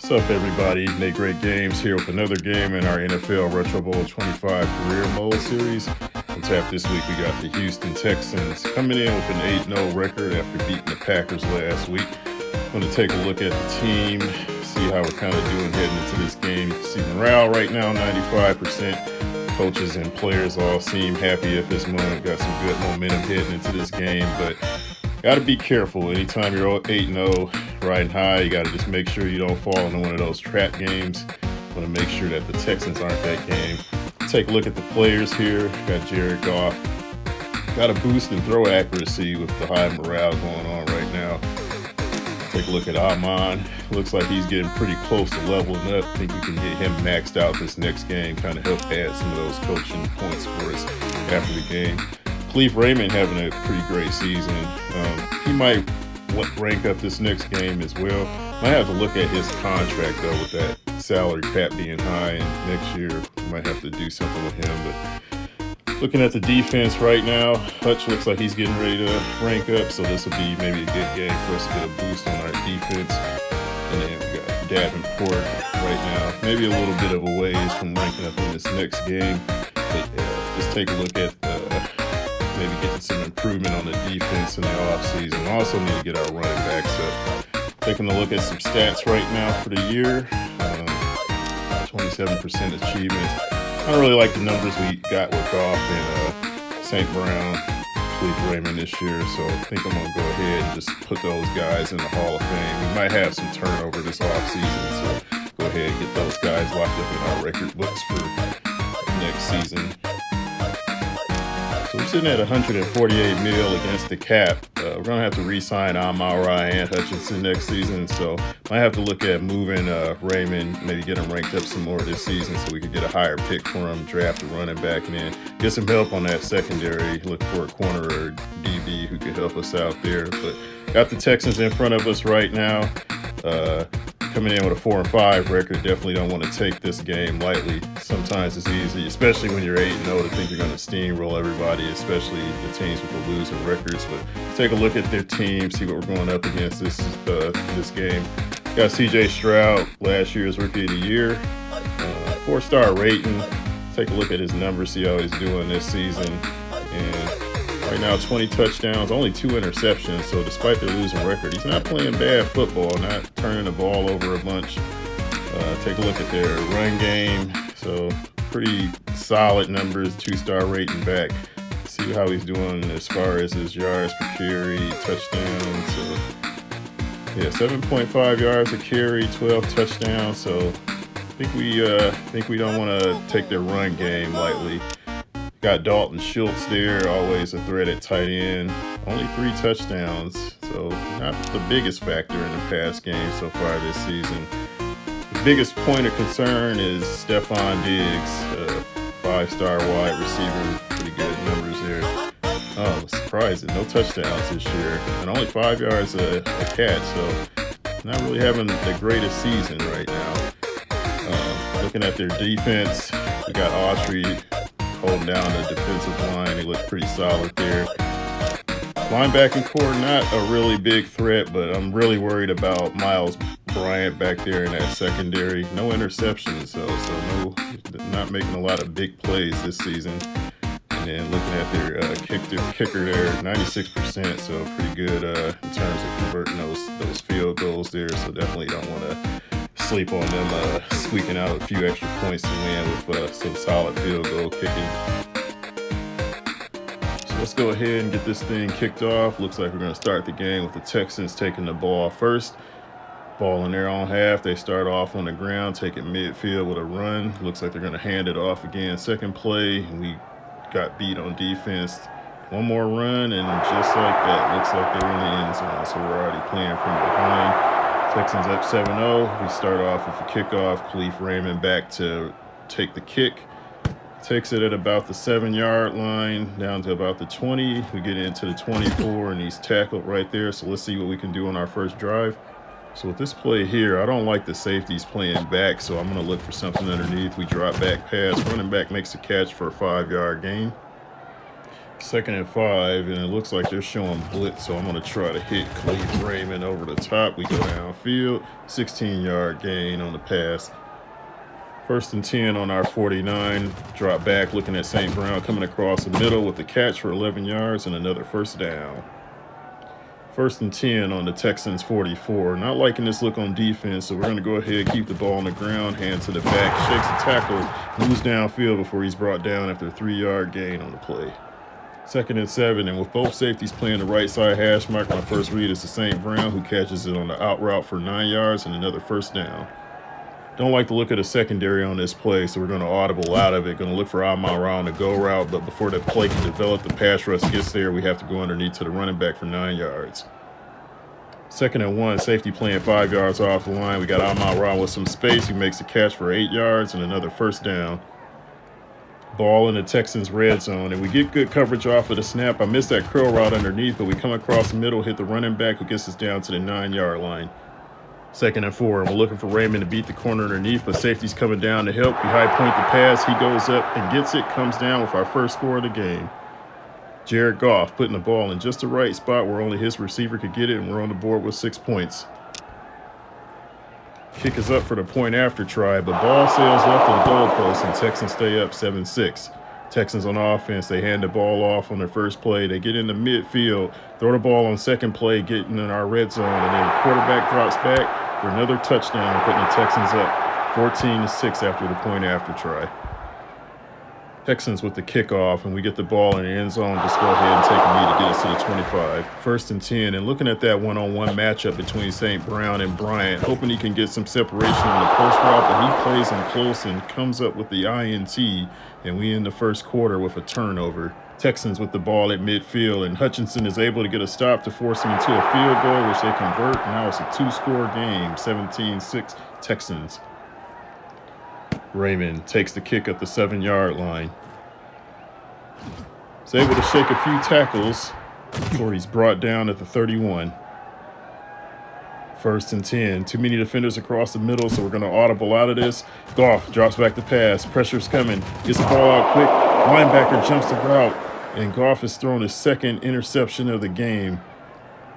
What's up, everybody? Nate Great Games here with another game in our NFL Retro Bowl 25 Career Mode Series. On tap this week, we got the Houston Texans coming in with an 8-0 record after beating the Packers last week. I'm going to take a look at the team, see how we're kind of doing heading into this game. You can see morale right now, 95%. Coaches and players all seem happy at this moment. Got some good momentum heading into this game, but got to be careful. Anytime you're 8-0, riding high, you got to just make sure you don't fall into one of those trap games. Want to make sure that the Texans aren't that game. Take a look at the players here. Got Jared Goff. Got a boost in throw accuracy with the high morale going on right now. Take a look at Amon. Looks like he's getting pretty close to leveling up. I think we can get him maxed out this next game, kind of help add some of those coaching points for us after the game. Khalif Raymond having a pretty great season. He might rank up this next game as well. Might have to look at his contract though, with that salary cap being high, and next year we might have to do something with him. But looking at the defense right now, Hutch looks like he's getting ready to rank up, so this will be maybe a good game for us to get a boost on our defense. And then we got Davenport right now, maybe a little bit of a ways from ranking up in this next game. But just take a look at maybe getting some improvement on the defense in the offseason. Also need to get our running backs up. Taking a look at some stats right now for the year. 27% achievement. I don't really like the numbers we got with Goff and St. Brown, Khalif Raymond this year, so I think I'm going to go ahead and just put those guys in the Hall of Fame. We might have some turnover this offseason, so go ahead and get those guys locked up in our record books for next season. So we're sitting at $148 million against the cap. We're going to have to re-sign Amon-Ra and Hutchinson next season. So might have to look at moving Raymond, maybe get him ranked up some more this season so we could get a higher pick for him, draft a running back, and then get some help on that secondary. Look for a corner or DB who could help us out there. But got the Texans in front of us right now. Coming in with a 4-5 record, definitely don't want to take this game lightly. Sometimes it's easy, especially when you're 8-0, to think you're going to steamroll everybody, especially the teams with the losing records. But take a look at their team, see what we're going up against this game. Got C.J. Stroud, last year's Rookie of the Year, 4-star rating. Take a look at his numbers, see how he's doing this season. And right now, 20 touchdowns, only 2 interceptions. So despite their losing record, he's not playing bad football, not turning the ball over a bunch. Take a look at their run game. So pretty solid numbers, 2-star rating back. See how he's doing as far as his yards per carry, touchdowns. So yeah, 7.5 yards a carry, 12 touchdowns. So I think we don't want to take their run game lightly. Got Dalton Schultz there, always a threat at tight end. Only 3 touchdowns, so not the biggest factor in the pass game so far this season. The biggest point of concern is Stephon Diggs, 5-star wide receiver, pretty good numbers there. Oh, surprising, no touchdowns this year, and only 5 yards a catch, so not really having the greatest season right now. Looking at their defense, we got Autry holding down the defensive line. He looked pretty solid there. Linebacking core, not a really big threat, but I'm really worried about Miles Bryant back there in that secondary. No interceptions, so not making a lot of big plays this season. And then looking at their kicker there, 96%, so pretty good in terms of converting those field goals there. So definitely don't want to sleep on them squeaking out a few extra points to win with some solid field goal kicking. So let's go ahead and get this thing kicked off. Looks like we're going to start the game with the Texans taking the ball first. Ball in their own half. They start off on the ground, take it midfield with a run. Looks like they're going to hand it off again. Second play, and we got beat on defense. One more run, and just like that, looks like they're in the end zone. So we're already playing from behind. Texans up 7-0. We start off with a kickoff. Khalif Raymond back to take the kick. Takes it at about the 7-yard line, down to about the 20. We get into the 24, and he's tackled right there. So let's see what we can do on our first drive. So with this play here, I don't like the safeties playing back, so I'm going to look for something underneath. We drop back pass. Running back makes a catch for a 5-yard gain. 2nd and 5, and it looks like they're showing blitz, so I'm going to try to hit Khalif Raymond over the top. We go downfield, 16-yard gain on the pass. 1st and 10 on our 49. Drop back, looking at St. Brown coming across the middle with the catch for 11 yards and another 1st down. 1st and 10 on the Texans 44. Not liking this look on defense, so we're going to go ahead, keep the ball on the ground, hand to the back, shakes the tackle, moves downfield before he's brought down after a 3-yard gain on the play. 2nd and 7, and with both safeties playing the right side hash mark, my first read is to St. Brown, who catches it on the out route for 9 yards and another 1st down. Don't like the look of the secondary on this play, so we're going to audible out of it. Going to look for Amara on the go route, but before that play can develop, the pass rush gets there, we have to go underneath to the running back for 9 yards. 2nd and 1, safety playing 5 yards off the line. We got Amara with some space. He makes a catch for 8 yards and another 1st down. Ball in the Texans red zone, and we get good coverage off of the snap. I missed that curl route underneath, but we come across the middle, hit the running back, who gets us down to the 9-yard line. 2nd and 4, and we're looking for Raymond to beat the corner underneath, but safety's coming down to help. We high point the pass. He goes up and gets it, comes down with our first score of the game. Jared Goff putting the ball in just the right spot where only his receiver could get it, and we're on the board with 6 points. Kick is up for the point after try, but ball sails left of the goalpost, and Texans stay up 7-6. Texans on offense, they hand the ball off on their first play. They get into midfield, throw the ball on second play, getting in our red zone, and then the quarterback drops back for another touchdown, putting the Texans up 14-6 after the point after try. Texans with the kickoff, and we get the ball in the end zone. Just go ahead and take a knee to get us to the 25. 1st and 10, and looking at that one-on-one matchup between St. Brown and Bryant, hoping he can get some separation on the post route, but he plays him close and comes up with the INT, and we end the first quarter with a turnover. Texans with the ball at midfield, and Hutchinson is able to get a stop to force him into a field goal, which they convert. Now it's a 2-score game, 17-6 Texans. Raymond takes the kick at the 7-yard line. He's able to shake a few tackles before he's brought down at the 31. 1st and 10. Too many defenders across the middle, so we're going to audible out of this. Goff drops back the pass. Pressure's coming. Gets the ball out quick. Linebacker jumps the route, and Goff has thrown his 2nd interception of the game.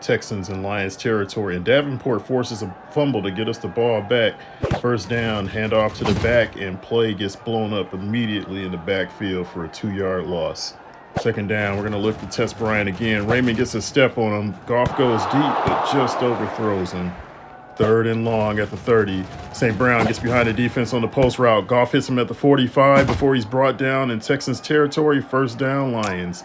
Texans in Lions territory, and Davenport forces a fumble to get us the ball back. 1st down, handoff to the back, and play gets blown up immediately in the backfield for a 2-yard loss. 2nd down, we're going to look to test Bryant again. Raymond gets a step on him. Goff goes deep, but just overthrows him. 3rd and long at the 30. St. Brown gets behind the defense on the post route. Goff hits him at the 45 before he's brought down in Texans territory. 1st down, Lions.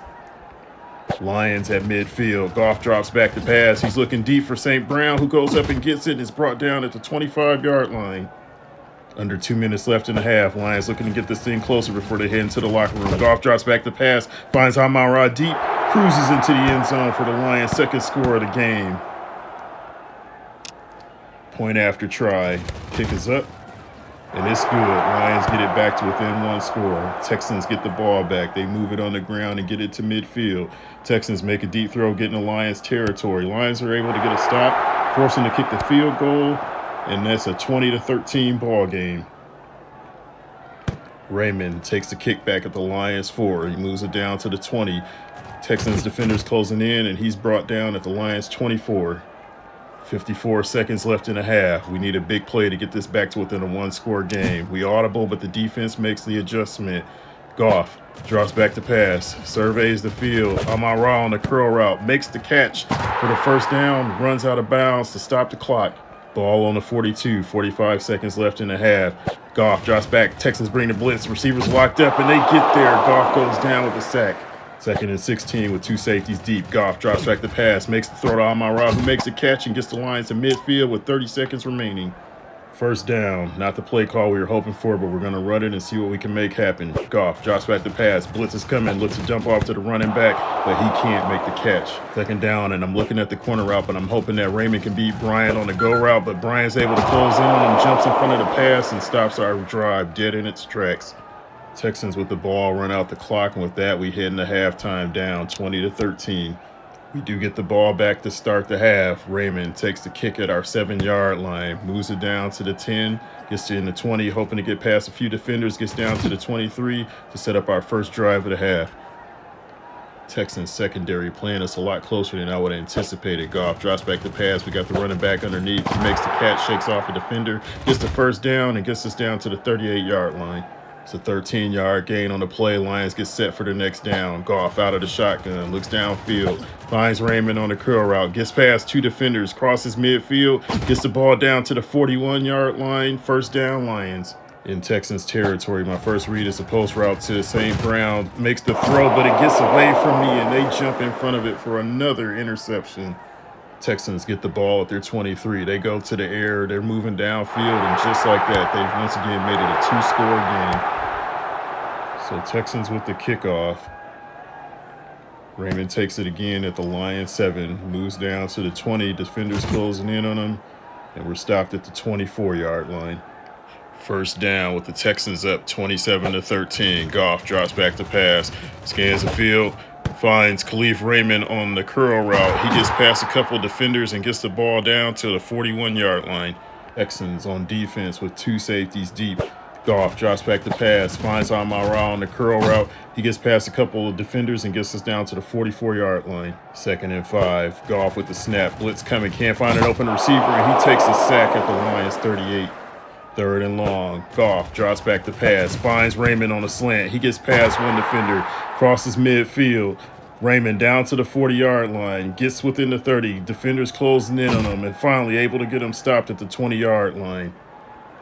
Lions at midfield. Goff drops back the pass. He's looking deep for St. Brown, who goes up and gets it and is brought down at the 25-yard line. Under 2 minutes left in the half. Lions looking to get this thing closer before they head into the locker room. Goff drops back the pass, finds Amara deep, cruises into the end zone for the Lions' 2nd score of the game. Point after try. Kick is up, and it's good. Lions get it back to within 1 score. Texans get the ball back. They move it on the ground and get it to midfield. Texans make a deep throw, getting the Lions territory. Lions are able to get a stop, forcing to kick the field goal, and that's a 20-13 ball game. Raymond takes the kick back at the Lions 4. He moves it down to the 20. Texans defenders closing in, and he's brought down at the Lions 24. 54 seconds left in the half. We need a big play to get this back to within a 1-score game. We audible, but the defense makes the adjustment. Goff drops back the pass, surveys the field. Amara on the curl route, makes the catch for the 1st down, runs out of bounds to stop the clock. Ball on the 42, 45 seconds left in the half. Goff drops back, Texans bring the blitz, receivers locked up, and they get there. Goff goes down with a sack. 2nd and 16 with 2 safeties deep. Goff drops back the pass, makes the throw to Amara, who makes a catch and gets the Lions to midfield with 30 seconds remaining. 1st down, not the play call we were hoping for, but we're going to run it and see what we can make happen. Goff drops back the pass, blitz is coming, looks to jump off to the running back, but he can't make the catch. 2nd down, and I'm looking at the corner route, but I'm hoping that Raymond can beat Bryant on the go route, but Bryant's able to close in on him, jumps in front of the pass, and stops our drive dead in its tracks. Texans with the ball, run out the clock, and with that, we head into halftime down 20-13. We do get the ball back to start the half. Raymond takes the kick at our 7-yard line, moves it down to the 10, gets in the 20, hoping to get past a few defenders, gets down to the 23 to set up our first drive of the half. Texans secondary playing us a lot closer than I would have anticipated. Goff drops back the pass. We got the running back underneath. He makes the catch, shakes off a defender, gets the first down, and gets us down to the 38-yard line. It's a 13-yard gain on the play. Lions get set for the next down. Goff out of the shotgun, looks downfield, finds Raymond on the curl route, gets past two defenders, crosses midfield, gets the ball down to the 41-yard line. First down, Lions. In Texans territory, my first read is a post route to St. Brown. Makes the throw, but it gets away from me, and they jump in front of it for another interception. Texans get the ball at their 23. They go to the air. They're moving downfield, and just like that, they've once again made it a two-score game. So Texans with the kickoff. Raymond takes it again at the Lions 7. Moves down to the 20. Defenders closing in on him, and we're stopped at the 24-yard line. First down with the Texans up 27-13. Goff drops back to pass, scans the field, finds Khalif Raymond on the curl route. He gets past a couple of defenders and gets the ball down to the 41-yard line. Texans on defense with two safeties deep. Goff drops back to pass, finds Amara on the curl route. He gets past a couple of defenders and gets us down to the 44-yard line. 2nd and 5. Goff with the snap. Blitz coming, can't find an open receiver, and he takes a sack at the Lions 38. 3rd and long. Goff drops back the pass, finds Raymond on a slant. He gets past one defender, crosses midfield. Raymond down to the 40-yard line, gets within the 30. Defenders closing in on him, and finally able to get him stopped at the 20-yard line.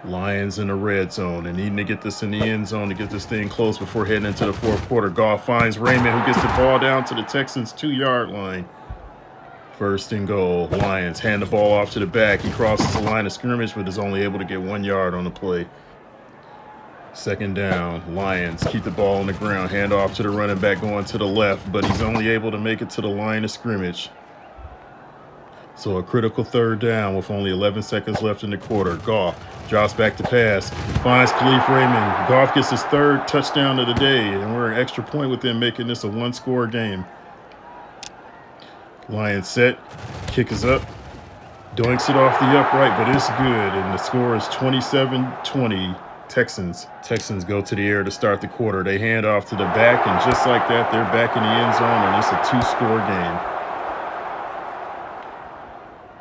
Lions in the red zone and needing to get this in the end zone to get this thing close before heading into the fourth quarter. Goff finds Raymond, who gets the ball down to the Texans' 2-yard line. 1st and goal. Lions hand the ball off to the back. He crosses the line of scrimmage, but is only able to get 1 yard on the play. 2nd down. Lions keep the ball on the ground. Hand off to the running back going to the left, but he's only able to make it to the line of scrimmage. So a critical 3rd down with only 11 seconds left in the quarter. Goff drops back to pass, finds Khalif Raymond. Goff gets his 3rd touchdown of the day, and we're an extra point with him, making this a one-score game. Lions set, kick is up, doinks it off the upright, but it's good, and the score is 27-20 Texans. Texans go to the air to start the quarter. They hand off to the back, and just like that, they're back in the end zone, and it's a 2-score game.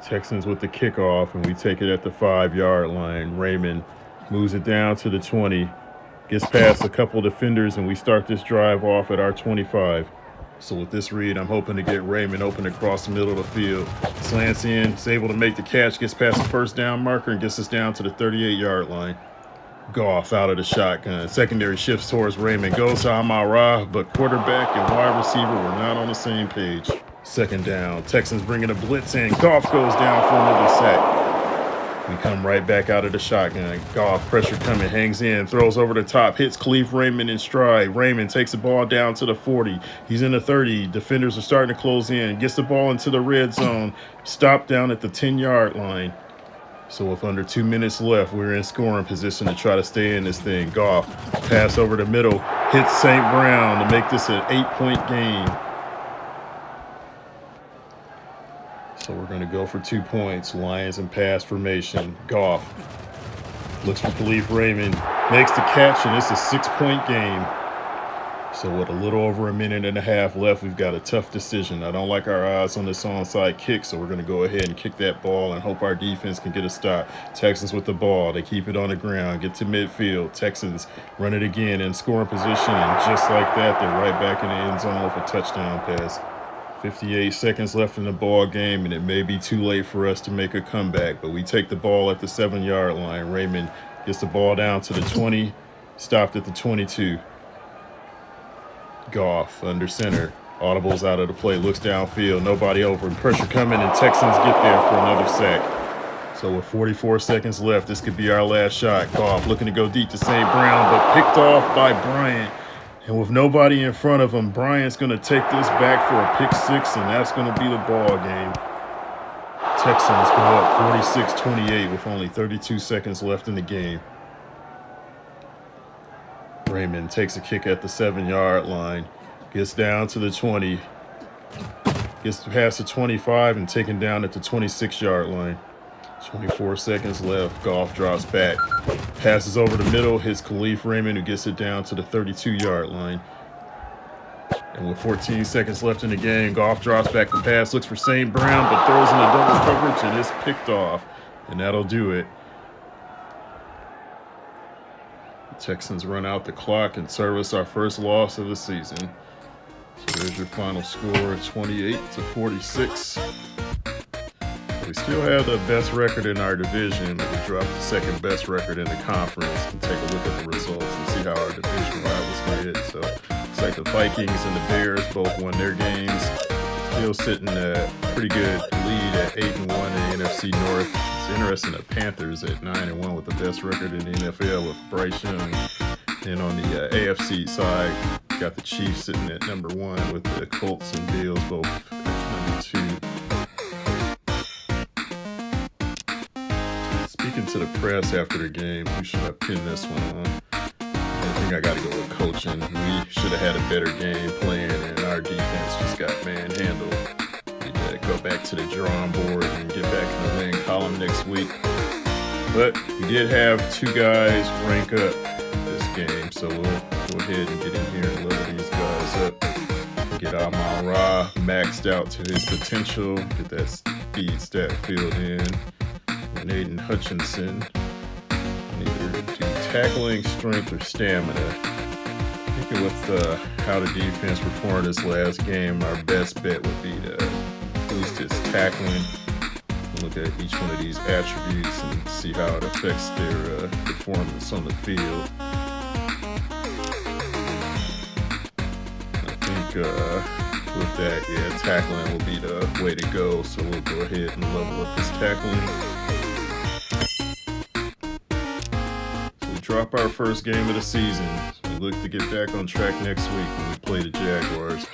Texans with the kickoff, and we take it at the 5-yard line. Raymond moves it down to the 20, gets past a couple defenders, and we start this drive off at our 25. So with this read, I'm hoping to get Raymond open across the middle of the field. Slants in, is able to make the catch, gets past the 1st down marker, and gets us down to the 38-yard line. Goff out of the shotgun. Secondary shifts towards Raymond, goes to Amara, but quarterback and wide receiver were not on the same page. 2nd down. Texans bringing a blitz in. Goff goes down for another sack. We come right back out of the shotgun. Goff, pressure coming, hangs in, throws over the top, hits Khalif Raymond in stride. Raymond takes the ball down to the 40. He's in the 30. Defenders are starting to close in. Gets the ball into the red zone. Stopped down at the 10-yard line. So with under 2 minutes left, we're in scoring position to try to stay in this thing. Goff, pass over the middle, hits St. Brown to make this an 8-point game. So we're going to go for 2 points. Lions in pass formation. Goff looks for Khalif Raymond, makes the catch, and it's a 6-point game. So with a little over a minute and a half left, we've got a tough decision. I don't like our odds on this onside kick, so we're going to go ahead and kick that ball and hope our defense can get a stop. Texans with the ball. They keep it on the ground, get to midfield. Texans run it again in scoring position, and just like that, they're right back in the end zone with a touchdown pass. 58 seconds left in the ball game, and it may be too late for us to make a comeback, but we take the ball at the 7-yard line. Raymond gets the ball down to the 20, stopped at the 22. Goff under center, audibles out of the play, looks downfield, nobody open, pressure coming, and Texans get there for another sack. So with 44 seconds left, this could be our last shot. Goff looking to go deep to St. Brown, but picked off by Bryant. And with nobody in front of him, Bryant's going to take this back for a pick 6, and that's going to be the ball game. Texans go up 46-28 with only 32 seconds left in the game. Raymond takes a kick at the 7-yard line, gets down to the 20, gets past the 25, and taken down at the 26-yard line. 24 seconds left. Goff drops back, passes over the middle, hits Khalif Raymond, who gets it down to the 32-yard line. And with 14 seconds left in the game, Goff drops back the pass, looks for St. Brown, but throws in a double coverage and it's picked off. And that'll do it. The Texans run out the clock and service our first loss of the season. So there's your final score, 28-46. We still have the best record in our division, but we dropped the second best record in the conference. And take a look at the results and see how our division rivals did. So it's like the Vikings and the Bears both won their games. Still sitting a pretty good lead at 8-1 in the NFC North. It's interesting that Panthers at 9-1 with the best record in the NFL with Bryce Young. And on the AFC side, got the Chiefs sitting at number 1 with the Colts and Bills both at number 2. Speaking to the press after the game, who should I pin this one on? I think I got to go with coaching. We should have had a better game plan, and our defense just got manhandled. We need to go back to the drawing board and get back in the win column next week. But we did have 2 guys rank up this game, so we'll go ahead and get in here and level these guys up. Get Amon-Ra maxed out to his potential. Get that speed stat filled in. And Aiden Hutchinson. Either do tackling, strength, or stamina. Thinking with how the defense performed this last game, our best bet would be to boost his tackling. Look at each one of these attributes and see how it affects their performance on the field. I think with that, yeah, tackling will be the way to go. So we'll go ahead and level up his tackling. So we drop our first game of the season. We look to get back on track next week when we play the Jaguars.